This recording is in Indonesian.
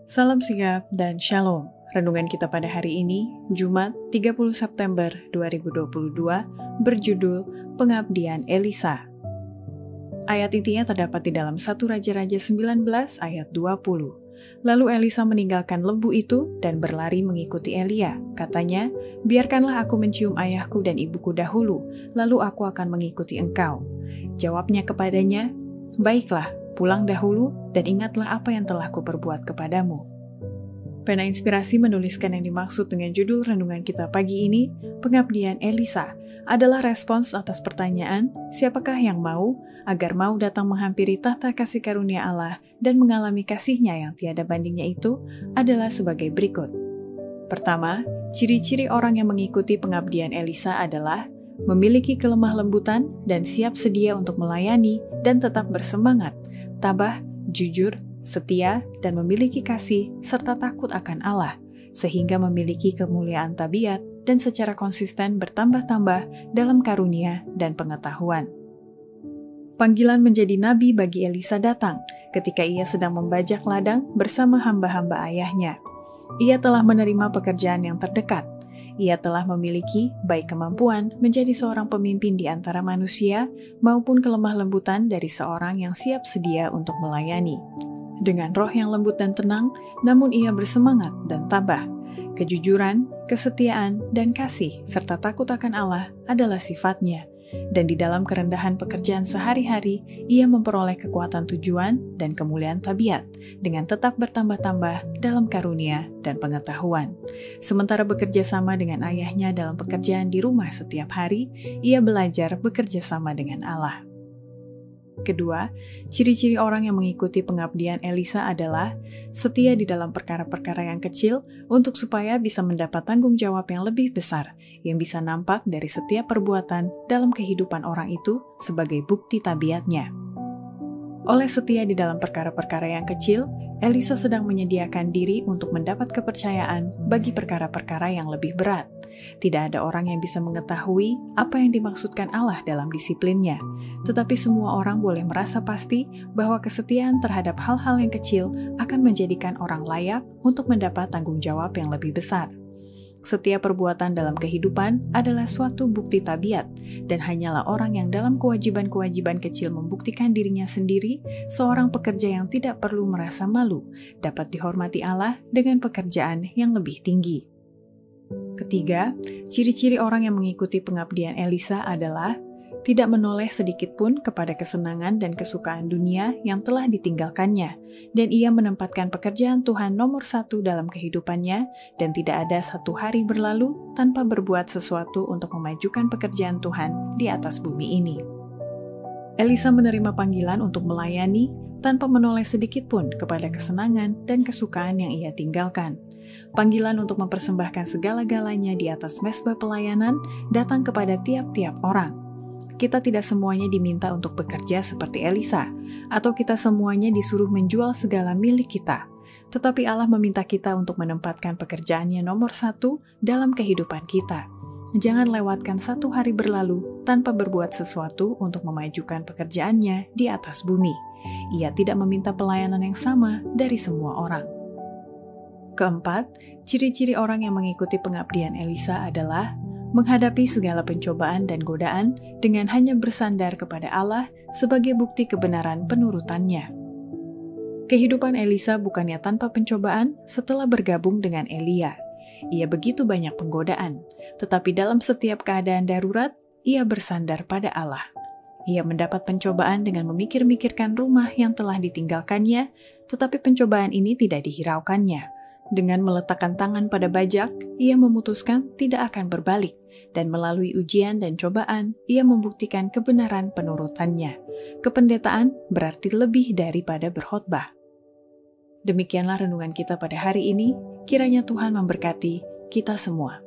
Salam sigap dan shalom. Renungan kita pada hari ini, Jumat 30 September 2022, berjudul Pengabdian Elisa. Ayat intinya terdapat di dalam 1 Raja-Raja 19 ayat 20. Lalu Elisa meninggalkan lembu itu dan berlari mengikuti Elia. Katanya, biarkanlah aku mencium ayahku dan ibuku dahulu, lalu aku akan mengikuti engkau. Jawabnya kepadanya, baiklah, pulang dahulu dan ingatlah apa yang telah kuperbuat kepadamu. Pena Inspirasi menuliskan yang dimaksud dengan judul renungan kita pagi ini, Pengabdian Elisa, adalah respons atas pertanyaan, siapakah yang mau, agar mau datang menghampiri tahta kasih karunia Allah dan mengalami kasih-Nya yang tiada bandingnya itu, adalah sebagai berikut. Pertama, ciri-ciri orang yang mengikuti pengabdian Elisa adalah memiliki kelemah lembutan dan siap sedia untuk melayani dan tetap bersemangat, tabah, jujur, setia, dan memiliki kasih serta takut akan Allah, sehingga memiliki kemuliaan tabiat dan secara konsisten bertambah-tambah dalam karunia dan pengetahuan. Panggilan menjadi nabi bagi Elisa datang ketika ia sedang membajak ladang bersama hamba-hamba ayahnya. Ia telah menerima pekerjaan yang terdekat. Ia telah memiliki baik kemampuan menjadi seorang pemimpin di antara manusia maupun kelemah lembutan dari seorang yang siap sedia untuk melayani. Dengan roh yang lembut dan tenang, namun ia bersemangat dan tabah. Kejujuran, kesetiaan, dan kasih serta takut akan Allah adalah sifatnya. Dan di dalam kerendahan pekerjaan sehari-hari, ia memperoleh kekuatan tujuan dan kemuliaan tabiat dengan tetap bertambah-tambah dalam karunia dan pengetahuan. Sementara bekerja sama dengan ayahnya dalam pekerjaan di rumah setiap hari, ia belajar bekerja sama dengan Allah. Kedua, ciri-ciri orang yang mengikuti pengabdian Elisa adalah setia di dalam perkara-perkara yang kecil untuk supaya bisa mendapat tanggung jawab yang lebih besar yang bisa nampak dari setiap perbuatan dalam kehidupan orang itu sebagai bukti tabiatnya. Oleh setia di dalam perkara-perkara yang kecil, Elisa sedang menyediakan diri untuk mendapat kepercayaan bagi perkara-perkara yang lebih berat. Tidak ada orang yang bisa mengetahui apa yang dimaksudkan Allah dalam disiplinnya, tetapi semua orang boleh merasa pasti bahwa kesetiaan terhadap hal-hal yang kecil akan menjadikan orang layak untuk mendapat tanggung jawab yang lebih besar. Setiap perbuatan dalam kehidupan adalah suatu bukti tabiat, dan hanyalah orang yang dalam kewajiban-kewajiban kecil membuktikan dirinya sendiri, seorang pekerja yang tidak perlu merasa malu, dapat dihormati Allah dengan pekerjaan yang lebih tinggi. Ketiga, ciri-ciri orang yang mengikuti pengabdian Elisa adalah tidak menoleh sedikit pun kepada kesenangan dan kesukaan dunia yang telah ditinggalkannya, dan ia menempatkan pekerjaan Tuhan nomor satu dalam kehidupannya, dan tidak ada satu hari berlalu tanpa berbuat sesuatu untuk memajukan pekerjaan Tuhan di atas bumi ini. Elisa menerima panggilan untuk melayani tanpa menoleh sedikit pun kepada kesenangan dan kesukaan yang ia tinggalkan. Panggilan untuk mempersembahkan segala-galanya di atas mezbah pelayanan datang kepada tiap-tiap orang. Kita tidak semuanya diminta untuk bekerja seperti Elisa, atau kita semuanya disuruh menjual segala milik kita. Tetapi Allah meminta kita untuk menempatkan pekerjaannya nomor satu dalam kehidupan kita. Jangan lewatkan satu hari berlalu tanpa berbuat sesuatu untuk memajukan pekerjaannya di atas bumi. Ia tidak meminta pelayanan yang sama dari semua orang. Keempat, ciri-ciri orang yang mengikuti pengabdian Elisa adalah menghadapi segala pencobaan dan godaan dengan hanya bersandar kepada Allah sebagai bukti kebenaran penurutannya. Kehidupan Elisa bukannya tanpa pencobaan setelah bergabung dengan Elia. Ia begitu banyak penggodaan, tetapi dalam setiap keadaan darurat, ia bersandar pada Allah. Ia mendapat pencobaan dengan memikir-mikirkan rumah yang telah ditinggalkannya, tetapi pencobaan ini tidak dihiraukannya. Dengan meletakkan tangan pada bajak, ia memutuskan tidak akan berbalik, dan melalui ujian dan cobaan, ia membuktikan kebenaran penurutannya. Kependetaan berarti lebih daripada berkhotbah. Demikianlah renungan kita pada hari ini, kiranya Tuhan memberkati kita semua.